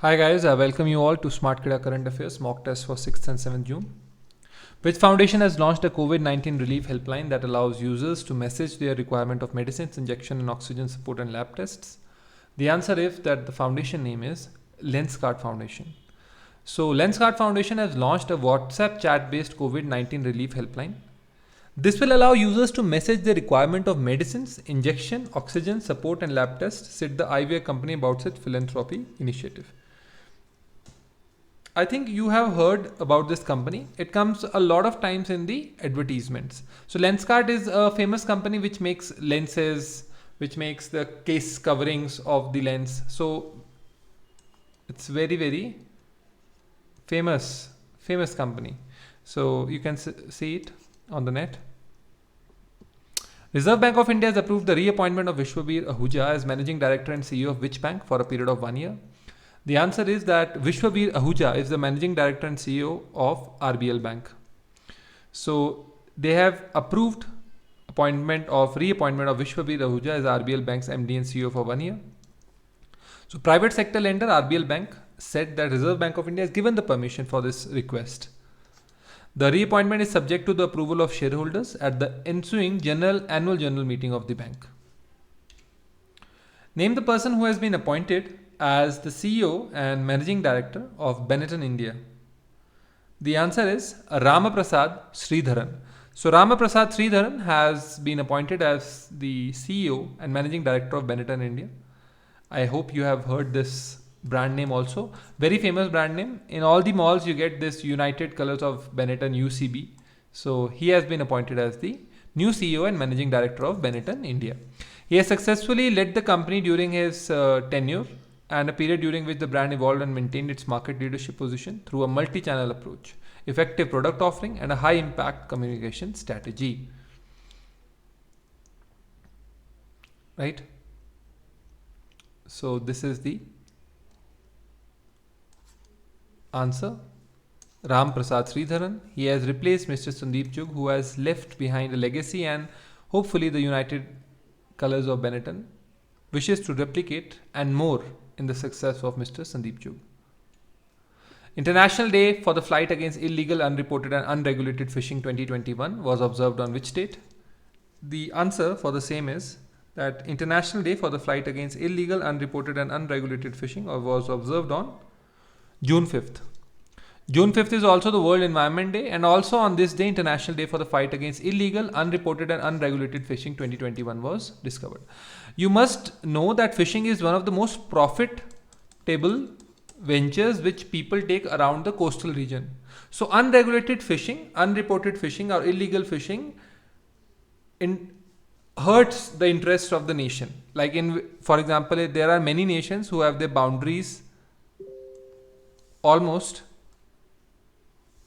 Hi guys, I welcome you all to Smart Kida Current Affairs mock test for 6th and 7th June. Which foundation has launched a COVID-19 relief helpline that allows users to message their requirement of medicines, injection and oxygen support and lab tests? The answer is that the foundation name is Lenskart Foundation. So Lenskart Foundation has launched a WhatsApp chat-based COVID-19 relief helpline. This will allow users to message the requirement of medicines, injection, oxygen support and lab tests, said the IVR company about its philanthropy initiative. I think you have heard about this company. It comes a lot of times in the advertisements. So Lenskart is a famous company which makes lenses, which makes the case coverings of the lens. So it's very famous company. So you can see it on the net. Reserve Bank of India has approved the reappointment of Vishwabir Ahuja as Managing Director and CEO of which bank for a period of 1 year? The answer is that Vishwabir Ahuja is the Managing Director and CEO of RBL Bank. So they have approved reappointment of Vishwabir Ahuja as RBL Bank's MD and CEO for 1 year. So private sector lender RBL Bank said that Reserve Bank of India has given the permission for this request. The reappointment is subject to the approval of shareholders at the ensuing annual general meeting of the bank. Name the person who has been appointed as the CEO and Managing Director of Benetton India. The answer is Ramaprasad Sridharan. So Ramaprasad Sridharan has been appointed as the CEO and Managing Director of Benetton India. I hope you have heard this brand name also. Very famous brand name. In all the malls you get this United Colors of Benetton UCB. So he has been appointed as the new CEO and Managing Director of Benetton India. He has successfully led the company during his tenure and a period during which the brand evolved and maintained its market leadership position through a multi-channel approach, effective product offering and a high-impact communication strategy. Right? So this is the answer. Ram Prasad Sridharan. He has replaced Mr. Sandeep Chugh, who has left behind a legacy and hopefully the United Colors of Benetton wishes to replicate and more in the success of Mr. Sandeep Chugh. International Day for the Fight Against Illegal, Unreported and Unregulated Fishing 2021 was observed on which date? The answer for the same is that International Day for the Fight Against Illegal, Unreported and Unregulated Fishing was observed on June 5th. June 5th is also the World Environment Day, and also on this day, International Day for the Fight Against Illegal, Unreported and Unregulated Fishing 2021 was discovered. You must know that fishing is one of the most profitable ventures which people take around the coastal region. So unregulated fishing, unreported fishing or illegal fishing hurts the interests of the nation. Like for example, there are many nations who have their boundaries almost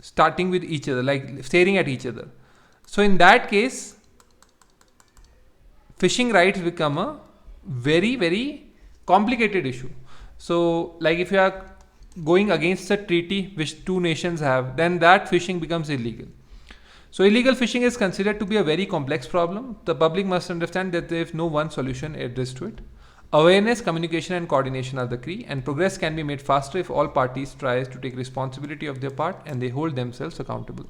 starting with each other, like staring at each other. So in that case, fishing rights become a very complicated issue. So like if you are going against a treaty which two nations have, then that fishing becomes illegal. So illegal fishing is considered to be a very complex problem. The public must understand that there is no one solution addressed to it. Awareness, communication and coordination are the key, and progress can be made faster if all parties try to take responsibility of their part and they hold themselves accountable.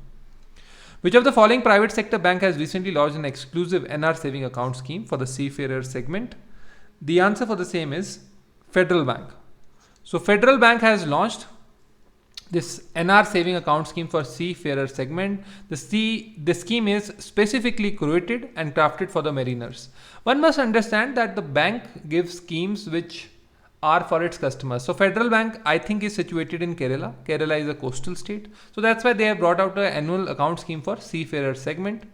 Which of the following private sector bank has recently launched an exclusive NR saving account scheme for the seafarer segment? The answer for the same is Federal Bank. So Federal Bank has launched this NR saving account scheme for seafarer segment. The scheme is specifically curated and crafted for the mariners. One must understand that the bank gives schemes which are for its customers. So Federal Bank, I think, is situated in Kerala. Kerala is a coastal state. So that's why they have brought out an annual account scheme for seafarer segment.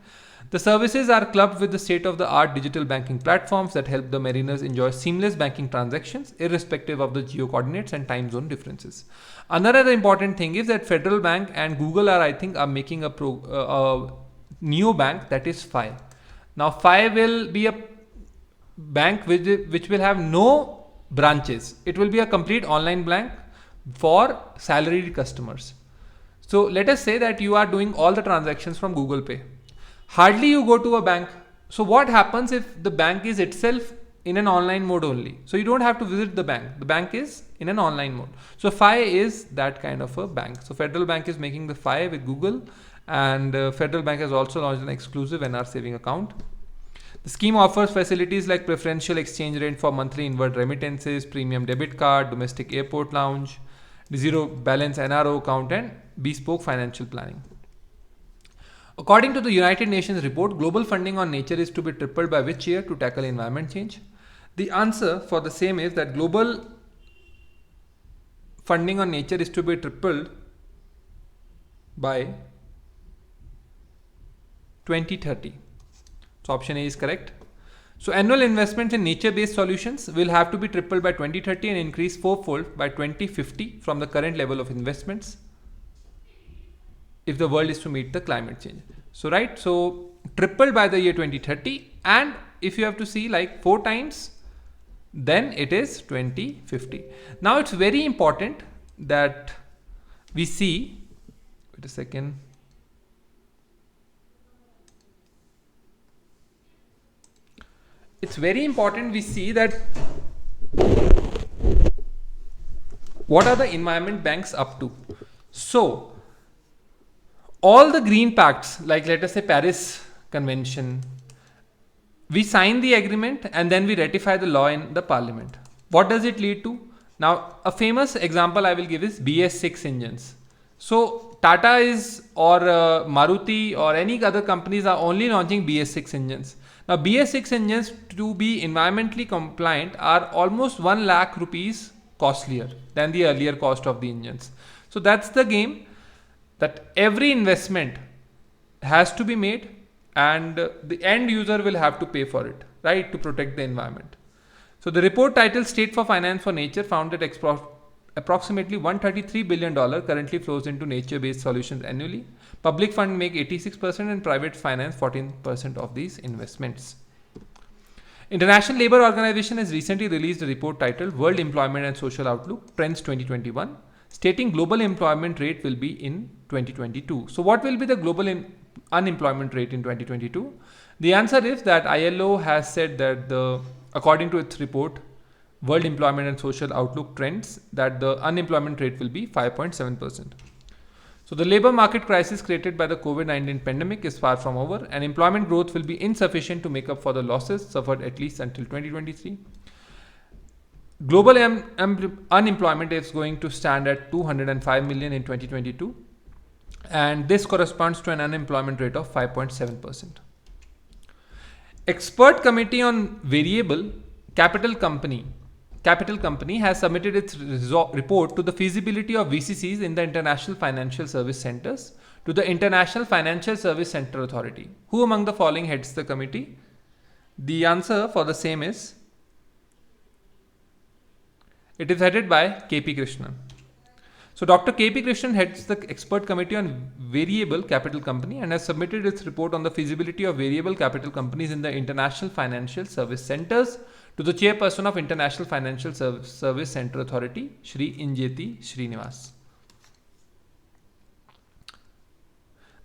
The services are clubbed with the state-of-the-art digital banking platforms that help the mariners enjoy seamless banking transactions irrespective of the geo coordinates and time zone differences. Another important thing is that Federal Bank and Google are making a new bank, that is FI. Now FI will be a bank which will have no branches. It will be a complete online bank for salaried customers. So let us say that you are doing all the transactions from Google Pay. Hardly you go to a bank. So what happens if the bank is itself in an online mode only. So you don't have to visit the bank. The bank is in an online mode. So FI is that kind of a bank. So Federal Bank is making the FI with Google, and Federal Bank has also launched an exclusive NR saving account. The scheme offers facilities like preferential exchange rate for monthly inward remittances, premium debit card, domestic airport lounge, zero balance NRO account, and bespoke financial planning. According to the United Nations report, global funding on nature is to be tripled by which year to tackle environment change? The answer for the same is that global funding on nature is to be tripled by 2030. So option A is correct. So annual investments in nature-based solutions will have to be tripled by 2030 and increase fourfold by 2050 from the current level of investments if the world is to meet the climate change. So right, so tripled by the year 2030, and if you have to see like 4 times, then it is 2050. Now it's very important that we see, wait a second. It's very important we see that what are the environment banks up to. So all the green pacts, like let us say Paris Convention, we sign the agreement and then we ratify the law in the parliament. What does it lead to? Now a famous example I will give is BS6 engines. So Tata is or Maruti or any other companies are only launching BS6 engines. Now BS6 engines to be environmentally compliant are almost 1 lakh rupees costlier than the earlier cost of the engines. So that's the game, that every investment has to be made and the end user will have to pay for it, right, to protect the environment. So the report titled State for Finance for Nature found that approximately $133 billion currently flows into nature-based solutions annually. Public fund make 86% and private finance 14% of these investments. International Labour Organization has recently released a report titled World Employment and Social Outlook Trends 2021, stating global employment rate will be in 2022. So what will be the global unemployment rate in 2022? The answer is that ILO has said that according to its report, World Employment and Social Outlook Trends, that the unemployment rate will be 5.7%. So the labor market crisis created by the COVID-19 pandemic is far from over, and employment growth will be insufficient to make up for the losses suffered at least until 2023. Global unemployment is going to stand at 205 million in 2022, and this corresponds to an unemployment rate of 5.7%. Expert Committee on Variable Capital Company has submitted its report to the feasibility of VCCs in the International Financial Service Centers to the International Financial Service Center Authority. Who among the following heads the committee? The answer for the same is, it is headed by KP Krishnan. So Dr. KP Krishnan heads the expert committee on variable capital company and has submitted its report on the feasibility of variable capital companies in the International Financial Service Centers to the chairperson of International Financial Service Center Authority, Shri Injeti Srinivas.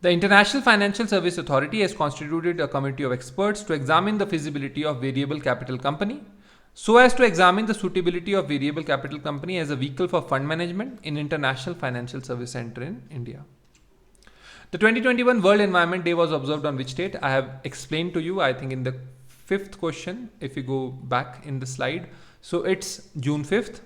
The International Financial Service Authority has constituted a committee of experts to examine the feasibility of variable capital company so as to examine the suitability of variable capital company as a vehicle for fund management in International Financial Service Center in India. The 2021 World Environment Day was observed on which date? I have explained to you, I think in the 5th question, if you go back in the slide. So it's June 5th.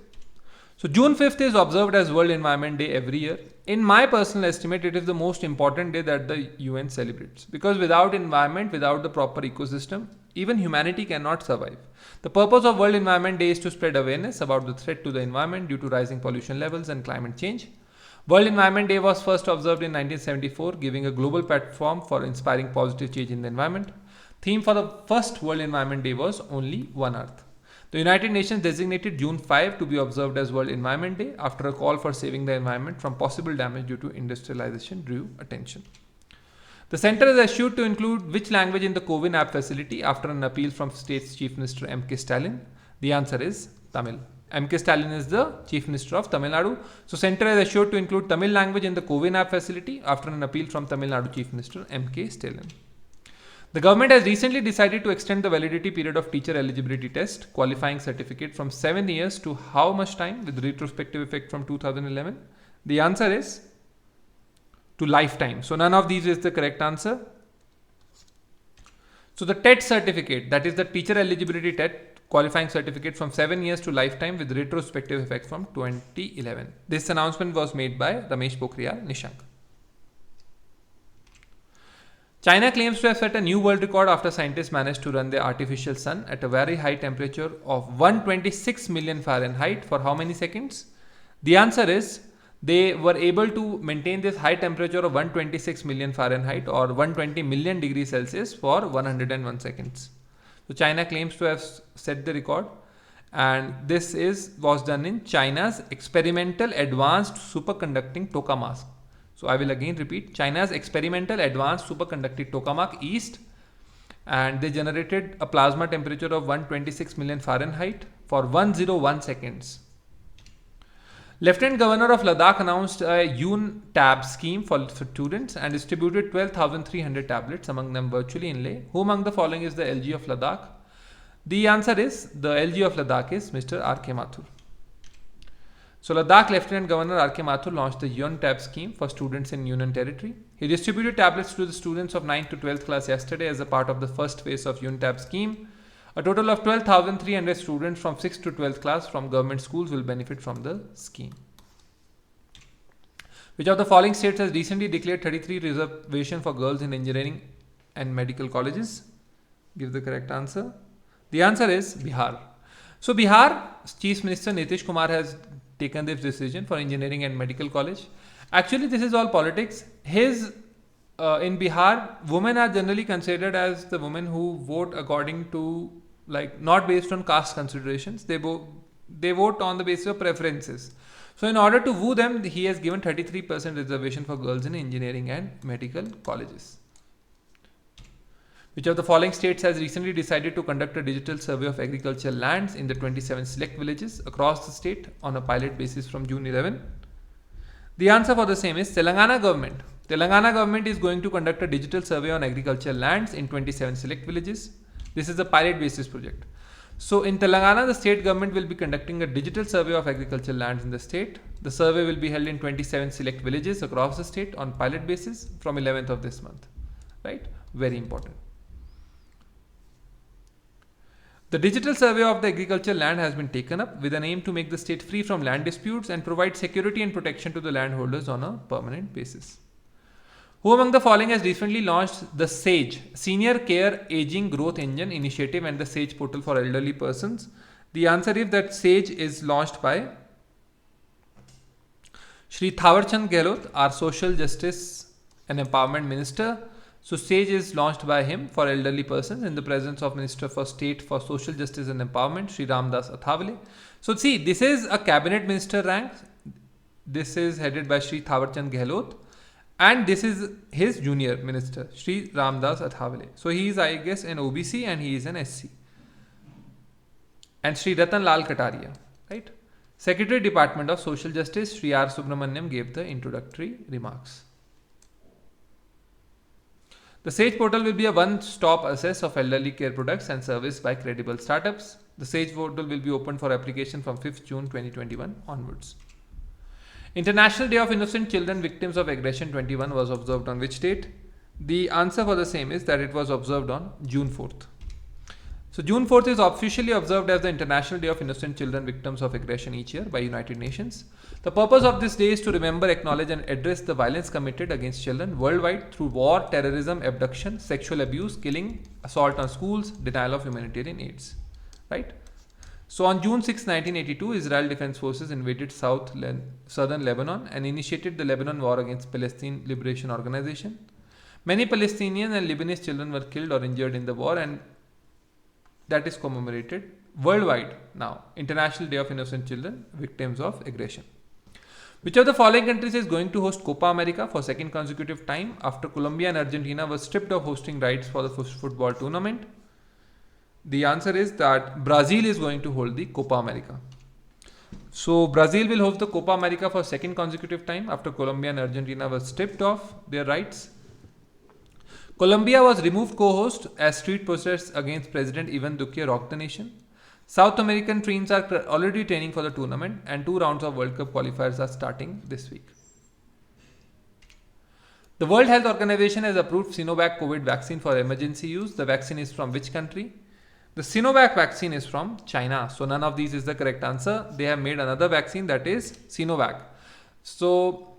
So June 5th is observed as World Environment Day every year. In my personal estimate, it is the most important day that the UN celebrates, because without environment, without the proper ecosystem, even humanity cannot survive. The purpose of World Environment Day is to spread awareness about the threat to the environment due to rising pollution levels and climate change. World Environment Day was first observed in 1974, giving a global platform for inspiring positive change in the environment. Theme for the first World Environment Day was Only One Earth. The United Nations designated June 5 to be observed as World Environment Day after a call for saving the environment from possible damage due to industrialization drew attention. The center is assured to include which language in the CoWIN app facility after an appeal from state's Chief Minister M.K. Stalin? The answer is Tamil. M.K. Stalin is the Chief Minister of Tamil Nadu. So center is assured to include Tamil language in the CoWIN app facility after an appeal from Tamil Nadu Chief Minister M.K. Stalin. The government has recently decided to extend the validity period of teacher eligibility test qualifying certificate from 7 years to how much time with retrospective effect from 2011? The answer is to lifetime. So none of these is the correct answer. So the TET certificate, that is the teacher eligibility TET qualifying certificate from 7 years to lifetime with retrospective effect from 2011. This announcement was made by Ramesh Pokhriyal Nishank. China claims to have set a new world record after scientists managed to run their artificial sun at a very high temperature of 126 million Fahrenheit for how many seconds? The answer is they were able to maintain this high temperature of 126 million Fahrenheit or 120 million degrees Celsius for 101 seconds. So China claims to have set the record, and this was done in China's experimental advanced superconducting tokamak. So I will again repeat, China's experimental advanced superconducting tokamak East, and they generated a plasma temperature of 126 million Fahrenheit for 101 seconds. Lieutenant Governor of Ladakh announced a Yun-Tab scheme for students and distributed 12,300 tablets, among them virtually in Leh. Who among the following is the LG of Ladakh? The answer is, the LG of Ladakh is Mr. R.K. Mathur. So Ladakh Lieutenant Governor R.K. Mathur launched the Yun-Tab scheme for students in Union Territory. He distributed tablets to the students of 9th to 12th class yesterday as a part of the first phase of Yun-Tab scheme. A total of 12,300 students from 6th to 12th class from government schools will benefit from the scheme. Which of the following states has recently declared 33 reservation for girls in engineering and medical colleges? Give the correct answer. The answer is Bihar. So Bihar Chief Minister Nitish Kumar has taken this decision for engineering and medical college. Actually, this is all politics. In Bihar, women are generally considered as the women who vote according to, like, not based on caste considerations. They vote on the basis of preferences. So in order to woo them, he has given 33% reservation for girls in engineering and medical colleges. Which of the following states has recently decided to conduct a digital survey of agricultural lands in the 27 select villages across the state on a pilot basis from June 11? The answer for the same is Telangana government. Telangana government is going to conduct a digital survey on agricultural lands in 27 select villages. This is a pilot basis project. So in Telangana, the state government will be conducting a digital survey of agricultural lands in the state. The survey will be held in 27 select villages across the state on pilot basis from 11th of this month. Right? Very important. The digital survey of the agricultural land has been taken up with an aim to make the state free from land disputes and provide security and protection to the landholders on a permanent basis. Who among the following has recently launched the SAGE, Senior Care Aging Growth Engine Initiative, and the SAGE portal for elderly persons? The answer is that SAGE is launched by Shri Thawarchand Gehlot, our Social Justice and Empowerment Minister. So SAGE is launched by him for elderly persons in the presence of Minister for State for Social Justice and Empowerment, Shri Ramdas Athavale. So see, this is a cabinet minister rank. This is headed by Shri Thawarchand Gehlot. And this is his junior minister, Shri Ramdas Athavale. So he is, I guess, an OBC and he is an SC. And Shri Ratan Lal Kataria, right? Secretary Department of Social Justice, Shri R. Subramaniam, gave the introductory remarks. The SAGE portal will be a one-stop access of elderly care products and service by credible startups. The SAGE portal will be open for application from 5th June 2021 onwards. International Day of Innocent Children Victims of Aggression 21 was observed on which date? The answer for the same is that it was observed on June 4th. So June 4th is officially observed as the International Day of Innocent Children Victims of Aggression each year by United Nations. The purpose of this day is to remember, acknowledge and address the violence committed against children worldwide through war, terrorism, abduction, sexual abuse, killing, assault on schools, denial of humanitarian aids. Right? So on June 6, 1982, Israel Defense Forces invaded southern Lebanon and initiated the Lebanon War against Palestine Liberation Organization. Many Palestinian and Lebanese children were killed or injured in the war, and that is commemorated worldwide now. International Day of Innocent Children Victims of Aggression. Which of the following countries is going to host Copa America for second consecutive time after Colombia and Argentina were stripped of hosting rights for the football tournament? The answer is that Brazil is going to hold the Copa America. So Brazil will host the Copa America for second consecutive time after Colombia and Argentina were stripped of their rights. Colombia was removed co-host as street protests against President Ivan Duque rocked the nation. South American teams are already training for the tournament, and 2 rounds of World Cup qualifiers are starting this week. The World Health Organization has approved Sinovac COVID vaccine for emergency use. The vaccine is from which country? The Sinovac vaccine is from China. So none of these is the correct answer. They have made another vaccine, that is Sinovac. So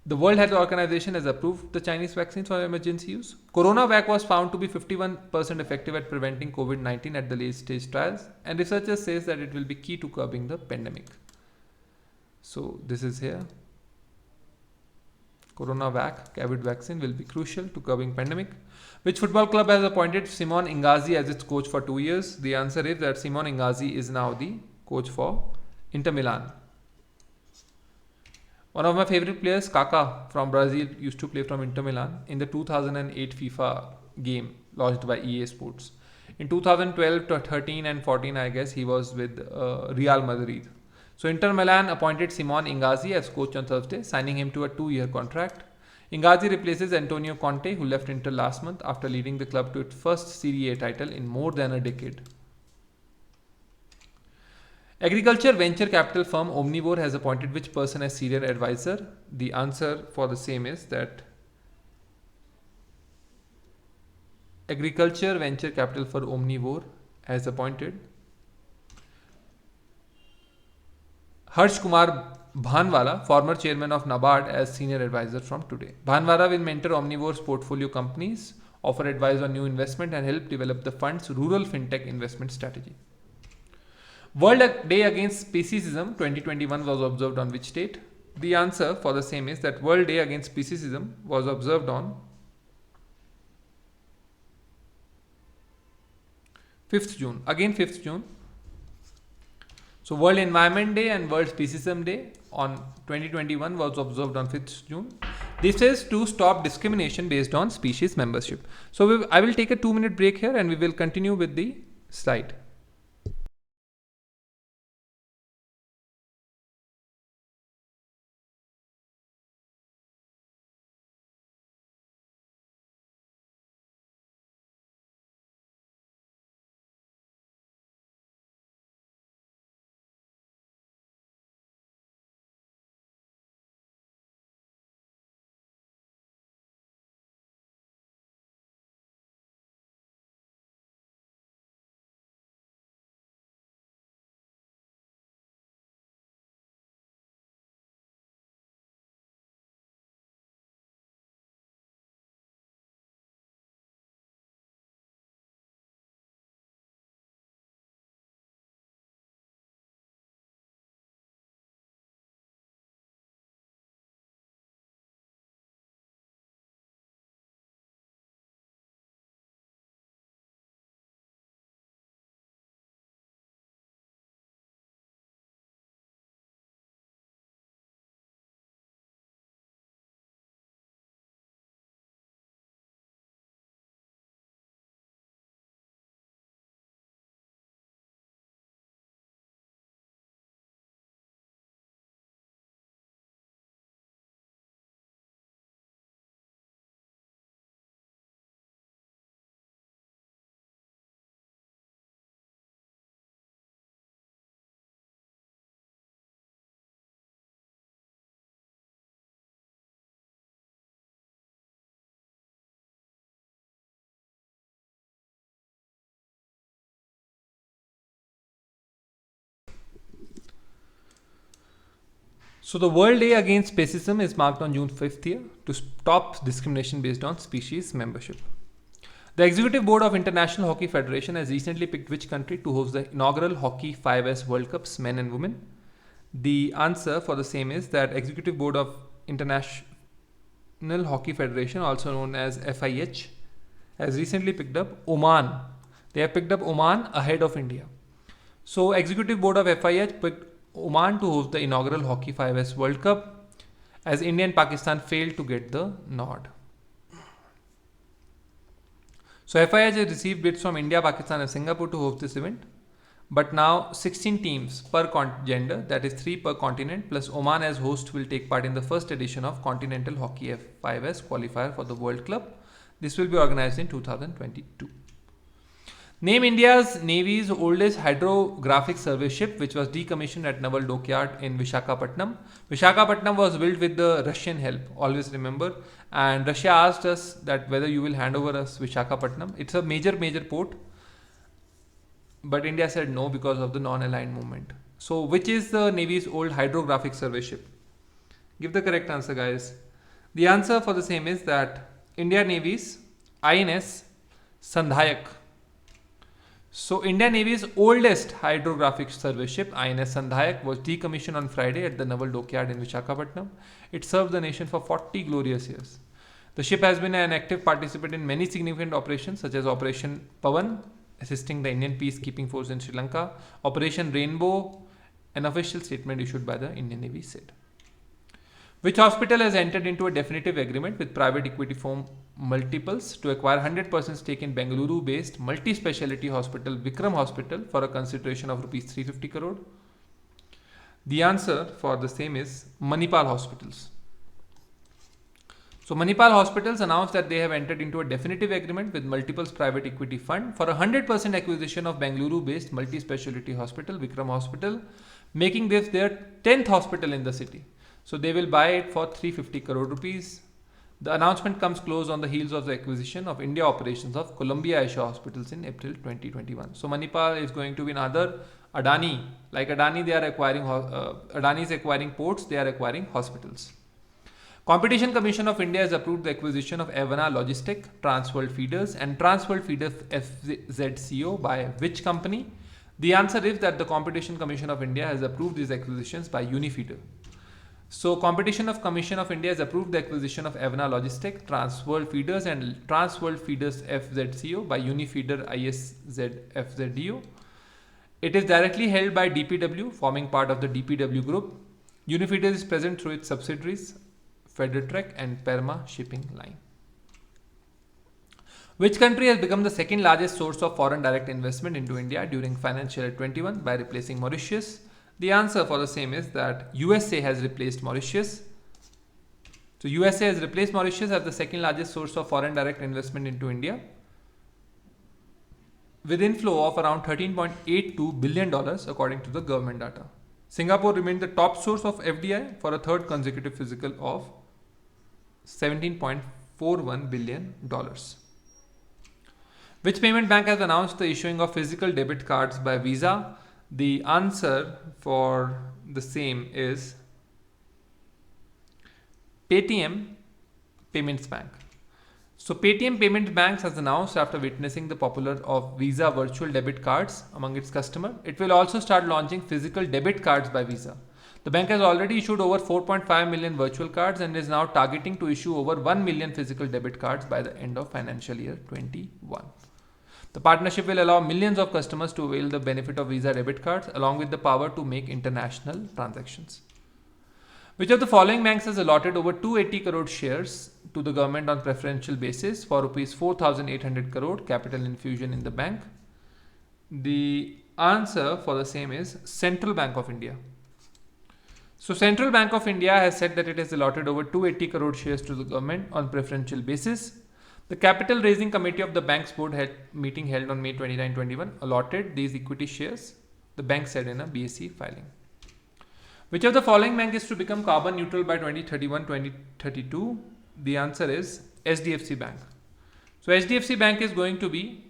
the World Health Organization has approved the Chinese vaccine for emergency use. CoronaVac was found to be 51% effective at preventing COVID-19 at the late stage trials, and researchers says that it will be key to curbing the pandemic. So this is here. CoronaVac COVID vaccine will be crucial to curbing pandemic. Which football club has appointed Simone Inzaghi as its coach for 2 years? The answer is that Simone Inzaghi is now the coach for Inter Milan. One of my favorite players, Kaká from Brazil, used to play from Inter Milan in the 2008 FIFA game launched by EA Sports. In 2012 to 13 and 14, I guess he was with Real Madrid. So Inter Milan appointed Simone Inzaghi as coach on Thursday, signing him to a 2-year contract. Inzaghi replaces Antonio Conte, who left Inter last month after leading the club to its first Serie A title in more than a decade. Agriculture venture capital firm Omnivore has appointed which person as senior advisor? The answer for the same is that agriculture venture capital for Omnivore has appointed Harsh Kumar Bhanwala, former chairman of NABARD, as senior advisor from today. Bhanwala will mentor Omnivore's portfolio companies, offer advice on new investment, and help develop the fund's rural fintech investment strategy. World Day Against Speciesism 2021 was observed on which date? The answer for the same is that World Day Against Speciesism was observed on 5th June. Again 5th June. So World Environment Day and World Speciesism Day on 2021 was observed on 5th June. This is to stop discrimination based on species membership. So I will take a 2-minute break here and we will continue with the slide. So the World Day Against Speciesism is marked on June 5th year to stop discrimination based on species membership. The Executive Board of International Hockey Federation has recently picked which country to host the inaugural Hockey 5S World Cups, men and women. The answer for the same is that Executive Board of International Hockey Federation, also known as FIH, has recently picked up Oman. They have picked up Oman ahead of India. So Executive Board of FIH picked Oman to host the inaugural Hockey 5S World Cup, as India and Pakistan failed to get the nod. So FIH has received bids from India, Pakistan and Singapore to host this event. But now 16 teams per gender, that is 3 per continent, plus Oman as host will take part in the first edition of Continental Hockey F5S qualifier for the World Club. This will be organized in 2022. Name India's Navy's oldest hydrographic survey ship, which was decommissioned at Naval Dockyard in Visakhapatnam. Visakhapatnam was built with the Russian help, always remember. And Russia asked us that whether you will hand over us Visakhapatnam. It's a major port. But India said no because of the non-aligned movement. So, which is the Navy's old hydrographic survey ship? Give the correct answer, guys. The answer for the same is that India Navy's INS Sandhayak. So, India Navy's oldest hydrographic survey ship, INS Sandhayak, was decommissioned on Friday at the Naval Dockyard in Visakhapatnam. It served the nation for 40 glorious years. The ship has been an active participant in many significant operations such as Operation Pavan, assisting the Indian peacekeeping force in Sri Lanka, Operation Rainbow, an official statement issued by the Indian Navy said. Which hospital has entered into a definitive agreement with private equity firm Multiples to acquire 100% stake in Bengaluru-based multi-speciality hospital Vikram Hospital for a consideration of Rs 350 crore? The answer for the same is Manipal Hospitals. So Manipal Hospitals announced that they have entered into a definitive agreement with Multiples private equity fund for a 100% acquisition of Bengaluru-based multi-speciality hospital Vikram Hospital, making this their 10th hospital in the city. So they will buy it for 350 crore rupees. The announcement comes close on the heels of the acquisition of India operations of Columbia Asia Hospitals in April 2021. So Manipal is going to be another Adani. Like Adani, they are acquiring Adani is acquiring ports, they are acquiring hospitals. Competition Commission of India has approved the acquisition of Avana Logistic, Transworld Feeders and Transworld Feeders FZCO by which company? The answer is that the Competition Commission of India has approved these acquisitions by Unifeeder. So Competition Commission of India has approved the acquisition of Avana Logistic, Transworld Feeders and Transworld Feeders FZCO by Unifeeder ISZ FZDO. It is directly held by DPW, forming part of the DPW group. Unifeeder is present through its subsidiaries Federtrek and Perma Shipping Line. Which country has become the second largest source of foreign direct investment into India during financial year 21 by replacing Mauritius? The answer for the same is that USA has replaced Mauritius. So USA has replaced Mauritius as the second largest source of foreign direct investment into India, with inflow of around $13.82 billion according to the government data. Singapore remained the top source of FDI for a third consecutive fiscal of $17.41 billion. Which payment bank has announced the issuing of physical debit cards by Visa? The answer for the same is Paytm Payments Bank. So Paytm Payments Bank has announced, after witnessing the popularity of Visa virtual debit cards among its customers, it will also start launching physical debit cards by Visa. The bank has already issued over 4.5 million virtual cards and is now targeting to issue over 1 million physical debit cards by the end of financial year 21. The partnership will allow millions of customers to avail the benefit of Visa debit cards along with the power to make international transactions. Which of the following banks has allotted over 280 crore shares to the government on preferential basis for Rs 4,800 crore capital infusion in the bank? The answer for the same is Central Bank of India. So Central Bank of India has said that it has allotted over 280 crore shares to the government on preferential basis. The capital raising committee of the bank's board meeting held on May 29-21 allotted these equity shares, the bank said in a BSE filing. Which of the following bank is to become carbon neutral by 2031-2032? The answer is SDFC Bank. So SDFC Bank is going to be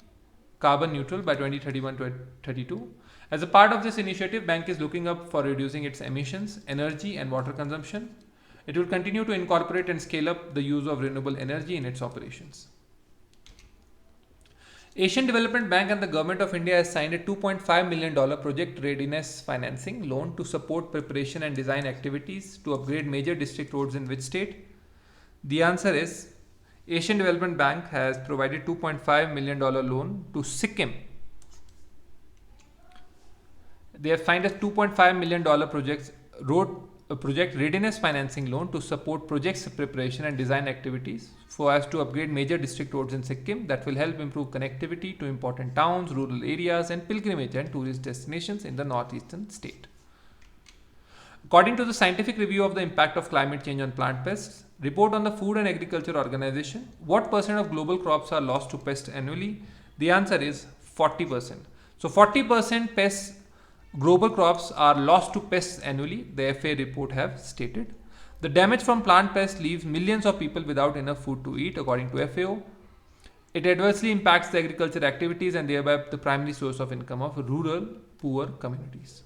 carbon neutral by 2031-32. As a part of this initiative, bank is looking up for reducing its emissions, energy and water consumption. It will continue to incorporate and scale up the use of renewable energy in its operations. Asian Development Bank and the Government of India has signed a $2.5 million project readiness financing loan to support preparation and design activities to upgrade major district roads in which state? The answer is Asian Development Bank has provided $2.5 million loan to Sikkim. They have signed a $2.5 million project road a project readiness financing loan to support projects preparation and design activities so as to upgrade major district roads in Sikkim that will help improve connectivity to important towns, rural areas, and pilgrimage and tourist destinations in the northeastern state. According to the scientific review of the impact of climate change on plant pests, report on the Food and Agriculture Organization, what percent of global crops are lost to pests annually? The answer is 40%. So 40% pests, global crops are lost to pests annually, the FA report have stated. The damage from plant pests leaves millions of people without enough food to eat, according to FAO. It adversely impacts the agriculture activities and thereby the primary source of income of rural, poor communities.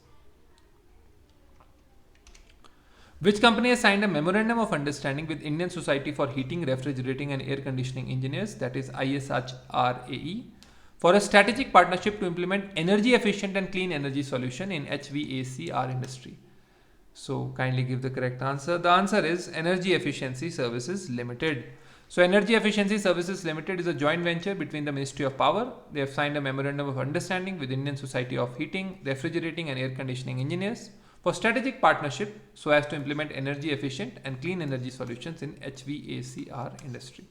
Which company has signed a memorandum of understanding with Indian Society for Heating, Refrigerating and Air Conditioning Engineers, that is ISHRAE, for a strategic partnership to implement energy efficient and clean energy solution in HVACR industry? So kindly give the correct answer. The answer is Energy Efficiency Services Limited. So Energy Efficiency Services Limited is a joint venture between the Ministry of Power. They have signed a memorandum of understanding with Indian Society of Heating, Refrigerating and Air Conditioning Engineers for strategic partnership so as to implement energy efficient and clean energy solutions in HVACR industry.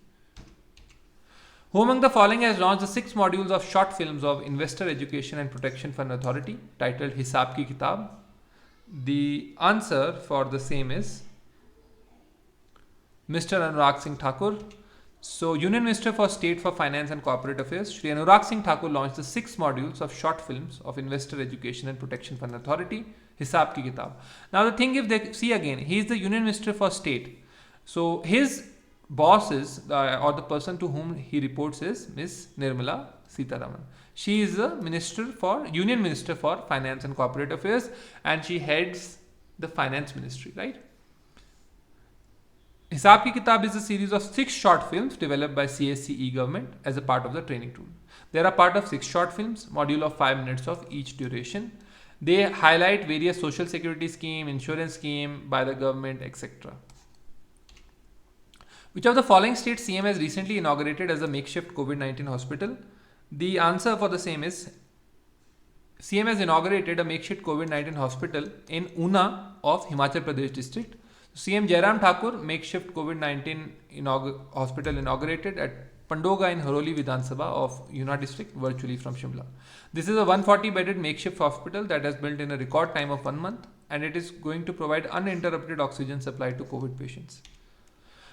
Who among the following has launched the 6 modules of short films of Investor Education and Protection Fund Authority titled Hisab Ki Kitab? The answer for the same is Mr. Anurag Singh Thakur. So, Union Minister for State for Finance and Corporate Affairs, Shri Anurag Singh Thakur launched the 6 modules of short films of Investor Education and Protection Fund Authority, Hisab Ki Kitab. Now, the thing, if they see again, he is the Union Minister for State. So, his boss is, or the person to whom he reports is Ms. Nirmala Sitharaman. She is the Union Minister for Finance and Corporate Affairs, and she heads the Finance Ministry, right? Hisab Ki Kitab is a series of 6 short films developed by CSCE government as a part of the training tool. They are a part of 6 short films, module of 5 minutes of each duration. They highlight various social security scheme, insurance scheme by the government, etc. Which of the following states CM has recently inaugurated as a makeshift COVID-19 hospital? The answer for the same is CM has inaugurated a makeshift COVID-19 hospital in Una of Himachal Pradesh district. CM Jairam Thakur makeshift COVID-19 hospital inaugurated at Pandoga in Haroli Vidhan Sabha of Una district virtually from Shimla. This is a 140 bedded makeshift hospital that has built in a record time of 1 month, and it is going to provide uninterrupted oxygen supply to COVID patients.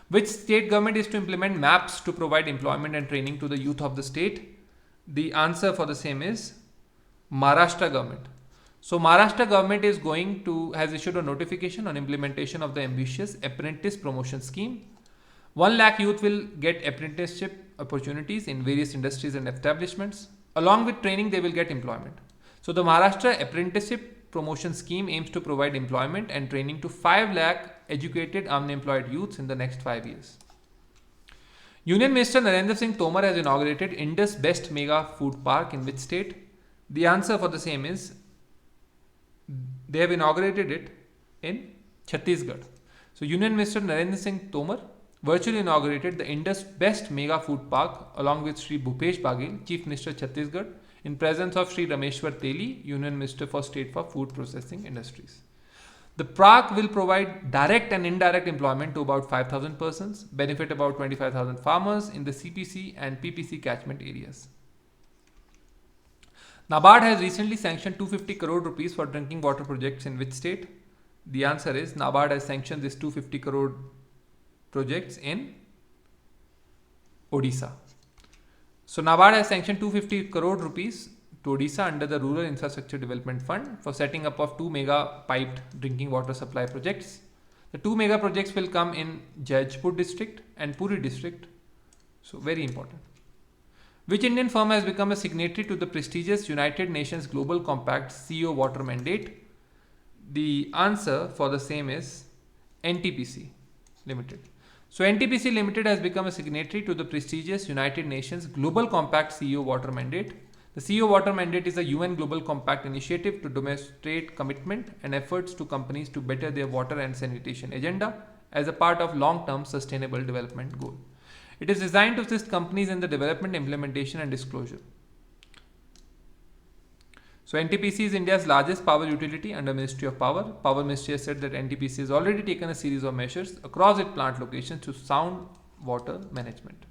Which state government is to implement maps to provide employment and training to the youth of the state? The answer for the same is Maharashtra government. So Maharashtra government has issued a notification on implementation of the ambitious apprentice promotion scheme. 1 lakh youth will get apprenticeship opportunities in various industries and establishments. Along with training, they will get employment. So the Maharashtra apprenticeship promotion scheme aims to provide employment and training to 5 lakh educated unemployed youths in the next 5 years. Union Minister Narendra Singh Tomar has inaugurated Indus Best Mega Food Park in which state? The answer for the same is they have inaugurated it in Chhattisgarh. So Union Minister Narendra Singh Tomar virtually inaugurated the Indus Best Mega Food Park along with Sri Bhupesh Baghel, Chief Minister Chhattisgarh, in presence of Sri Rameshwar Teli, Union Minister for State for Food Processing Industries. The park will provide direct and indirect employment to about 5,000 persons, benefit about 25,000 farmers in the CPC and PPC catchment areas. NABARD has recently sanctioned 250 crore rupees for drinking water projects in which state? The answer is NABARD has sanctioned this 250 crore projects in Odisha. So NABARD has sanctioned 250 crore rupees to Odisha under the Rural Infrastructure Development Fund for setting up of 2 mega piped drinking water supply projects. The 2 mega projects will come in Jajpur district and Puri district. So very important. Which Indian firm has become a signatory to the prestigious United Nations Global Compact CEO Water Mandate? The answer for the same is NTPC Limited. So NTPC Limited has become a signatory to the prestigious United Nations Global Compact CEO Water Mandate. The CEO Water Mandate is a UN Global Compact initiative to demonstrate commitment and efforts to companies to better their water and sanitation agenda as a part of long-term sustainable development goal. It is designed to assist companies in the development, implementation and disclosure. So NTPC is India's largest power utility under Ministry of Power. Power Ministry has said that NTPC has already taken a series of measures across its plant locations to sound water management.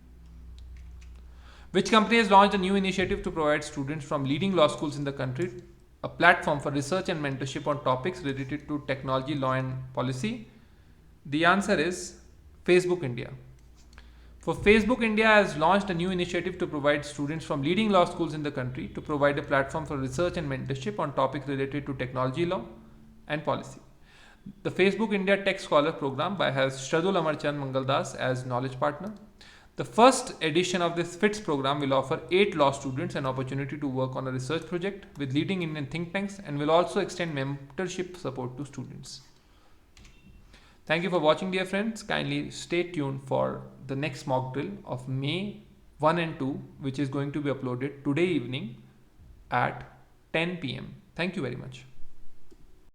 Which company has launched a new initiative to provide students from leading law schools in the country a platform for research and mentorship on topics related to technology, law, and policy? The answer is Facebook India. For Facebook India has launched a new initiative to provide students from leading law schools in the country to provide a platform for research and mentorship on topics related to technology, law, and policy. The Facebook India Tech Scholar program has Shradul Amarchand Mangaldas as knowledge partner. The first edition of this FITS program will offer 8 law students an opportunity to work on a research project with leading Indian think tanks and will also extend mentorship support to students. Thank you for watching, dear friends. Kindly stay tuned for the next mock drill of May 1 and 2, which is going to be uploaded today evening at 10 p.m. Thank you very much.